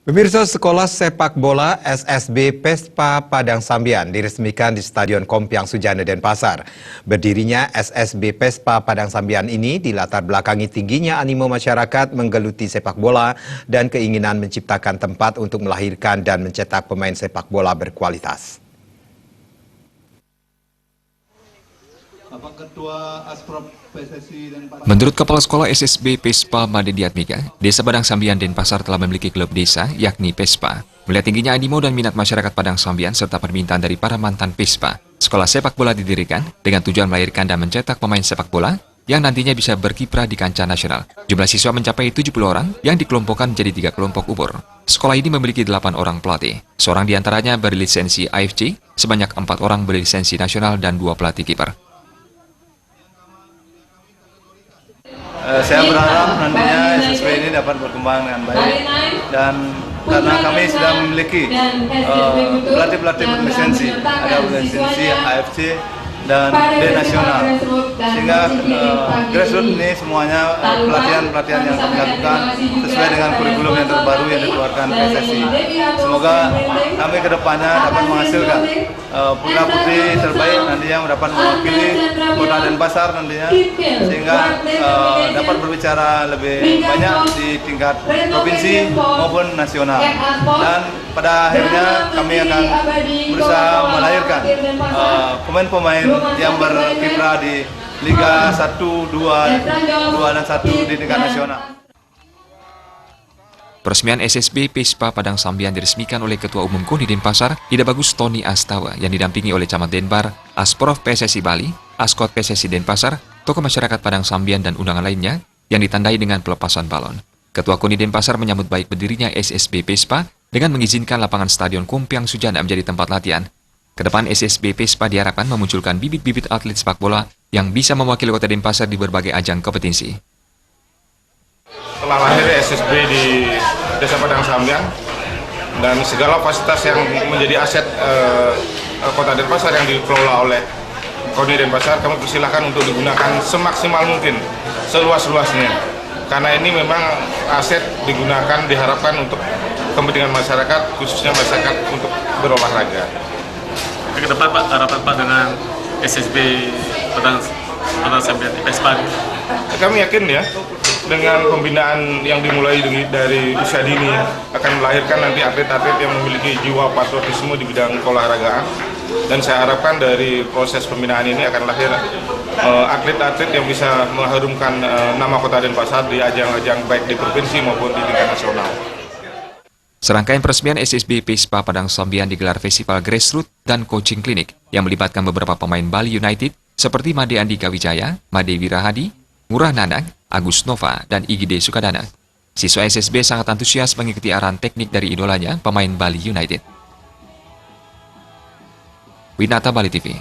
Pemirsa, sekolah sepak bola SSB Pespa Padang Sambian diresmikan di Stadion Kompiang Sujana Denpasar. Berdirinya SSB Pespa Padang Sambian ini dilatar belakangi tingginya animo masyarakat menggeluti sepak bola dan keinginan menciptakan tempat untuk melahirkan dan mencetak pemain sepak bola berkualitas. Menurut Kepala Sekolah SSB Pespa Made Diatmika, Desa Padang Sambian Denpasar telah memiliki klub desa, yakni Pespa. Melihat tingginya animo dan minat masyarakat Padang Sambian serta permintaan dari para mantan Pespa, sekolah sepak bola didirikan dengan tujuan melahirkan dan mencetak pemain sepak bola yang nantinya bisa berkiprah di kancah nasional. Jumlah siswa mencapai 70 orang yang dikelompokkan menjadi 3 kelompok umur. Sekolah ini memiliki 8 orang pelatih. Seorang diantaranya berlisensi AFC, sebanyak 4 orang berlisensi nasional dan 2 pelatih kiper. Saya berharap nantinya SSB ini dapat berkembang dengan baik, dan karena kami sudah memiliki pelatih-pelatih berlisensi, ada berlisensi AFC dan D nasional, sehingga grassroots ini semuanya pelatihan-pelatihan yang kami lakukan sesuai dengan kurikulum yang terbaru yang dikeluarkan PSSI. Semoga kami ke depannya dapat menghasilkan putra-putri terbaik nantinya dapat mewakili Kota Denpasar nantinya, sehingga dapat berbicara lebih banyak di tingkat provinsi maupun nasional. Dan pada akhirnya kami akan berusaha melahirkan pemain-pemain yang berkiprah di Liga 1, 2, 2 dan 1 di tingkat nasional. Peresmian SSB Pespa Padang Sambian diresmikan oleh Ketua Umum KONI Denpasar, Ida Bagus Tony Astawa, yang didampingi oleh Camat Denpar, Asprof PSSI Bali, Askot PSSI Denpasar, tokoh masyarakat Padang Sambian dan undangan lainnya yang ditandai dengan pelepasan balon. Ketua KONI Denpasar menyambut baik berdirinya SSB Pespa dengan mengizinkan lapangan Stadion Kompiang Sujana menjadi tempat latihan. Kedepan SSB Pespa diharapkan memunculkan bibit-bibit atlet sepak bola yang bisa mewakili Kota Denpasar di berbagai ajang kompetisi. Setelah lahir SSB di Desa Padang Sambian dan segala fasilitas yang menjadi aset Kota Denpasar yang dikelola oleh KONI Denpasar, kami persilahkan untuk digunakan semaksimal mungkin, seluas-luasnya. Karena ini memang aset digunakan, diharapkan untuk kepentingan masyarakat, khususnya masyarakat untuk berolahraga. Ke depan Pak, harapan Pak dengan SSB Padang Sambian di Pespa? Kami yakin ya, dengan pembinaan yang dimulai dari usia dini akan melahirkan nanti atlet-atlet yang memiliki jiwa patriotisme di bidang keolahragaan. Dan saya harapkan dari proses pembinaan ini akan lahir atlet-atlet yang bisa mengharumkan nama Kota Denpasar di ajang-ajang baik di provinsi maupun di tingkat nasional. Serangkaian peresmian SSB Pespa Padang Sambian digelar festival grassroots dan coaching klinik yang melibatkan beberapa pemain Bali United seperti Made Andika Wijaya, Made Wirahadi, Ngurah Nanang, Agus Nova, dan IGD Sukadana. Siswa SSB sangat antusias mengikuti arahan teknik dari idolanya, pemain Bali United. Winata Bali TV.